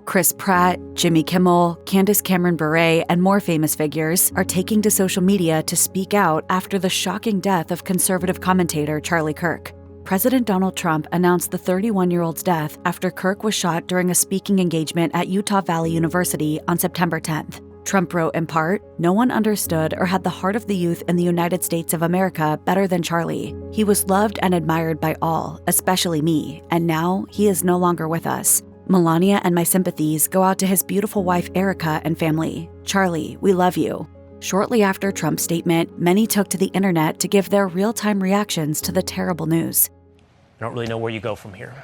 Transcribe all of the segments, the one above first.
Chris Pratt, Jimmy Kimmel, Candace Cameron Bure, and more famous figures are taking to social media to speak out after the shocking death of conservative commentator Charlie Kirk. President Donald Trump announced the 31-year-old's death after Kirk was shot during a speaking engagement at Utah Valley University on September 10th. Trump wrote in part, "No one understood or had the heart of the youth in the United States of America better than Charlie. He was loved and admired by all, especially me, and now he is no longer with us. Melania and my sympathies go out to his beautiful wife Erica and family. Charlie, we love you." Shortly after Trump's statement, many took to the internet to give their real-time reactions to the terrible news. I don't really know where you go from here.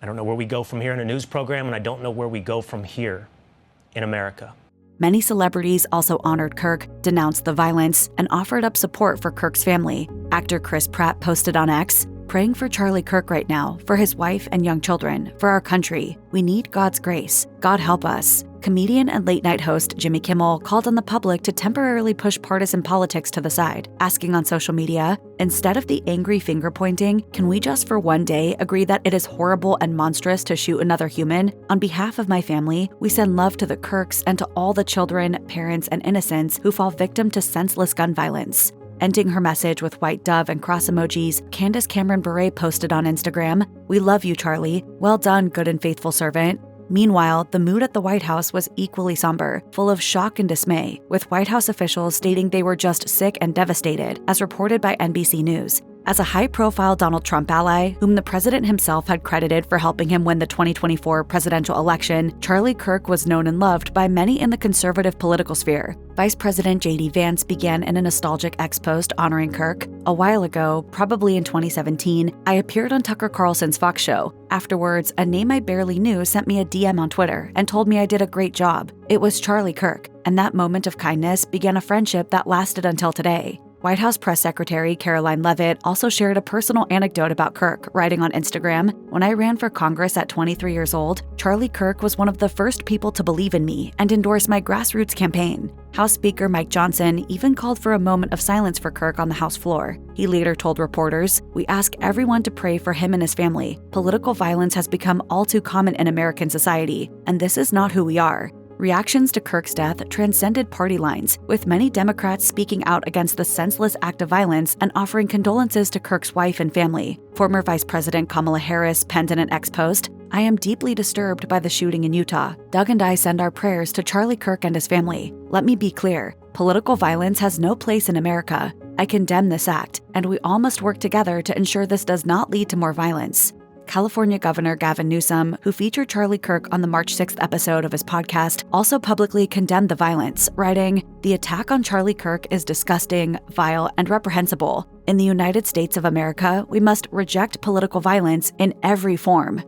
I don't know where we go from here in a news program, and I don't know where we go from here in America. Many celebrities also honored Kirk, denounced the violence, and offered up support for Kirk's family. Actor Chris Pratt posted on X, "Praying for Charlie Kirk right now, for his wife and young children, for our country. We need God's grace. God help us." Comedian and late-night host Jimmy Kimmel called on the public to temporarily push partisan politics to the side, asking on social media, "Instead of the angry finger-pointing, can we just for one day agree that it is horrible and monstrous to shoot another human? On behalf of my family, we send love to the Kirks and to all the children, parents, and innocents who fall victim to senseless gun violence." Ending her message with white dove and cross emojis, Candace Cameron Bure posted on Instagram, "We love you, Charlie. Well done, good and faithful servant." Meanwhile, the mood at the White House was equally somber, full of shock and dismay, with White House officials stating they were just sick and devastated, as reported by NBC News. As a high-profile Donald Trump ally, whom the president himself had credited for helping him win the 2024 presidential election, Charlie Kirk was known and loved by many in the conservative political sphere. Vice President J.D. Vance began in a nostalgic X post honoring Kirk. "A while ago, probably in 2017, I appeared on Tucker Carlson's Fox show. Afterwards, a name I barely knew sent me a DM on Twitter and told me I did a great job. It was Charlie Kirk, and that moment of kindness began a friendship that lasted until today." White House Press Secretary Caroline Leavitt also shared a personal anecdote about Kirk, writing on Instagram, "When I ran for Congress at 23 years old, Charlie Kirk was one of the first people to believe in me and endorse my grassroots campaign." House Speaker Mike Johnson even called for a moment of silence for Kirk on the House floor. He later told reporters, "We ask everyone to pray for him and his family. Political violence has become all too common in American society, and this is not who we are." Reactions to Kirk's death transcended party lines, with many Democrats speaking out against the senseless act of violence and offering condolences to Kirk's wife and family. Former Vice President Kamala Harris penned in an X post, "I am deeply disturbed by the shooting in Utah. Doug and I send our prayers to Charlie Kirk and his family. Let me be clear, political violence has no place in America. I condemn this act, and we all must work together to ensure this does not lead to more violence." California Governor Gavin Newsom, who featured Charlie Kirk on the March 6th episode of his podcast, also publicly condemned the violence, writing, "The attack on Charlie Kirk is disgusting, vile, and reprehensible. In the United States of America, we must reject political violence in every form."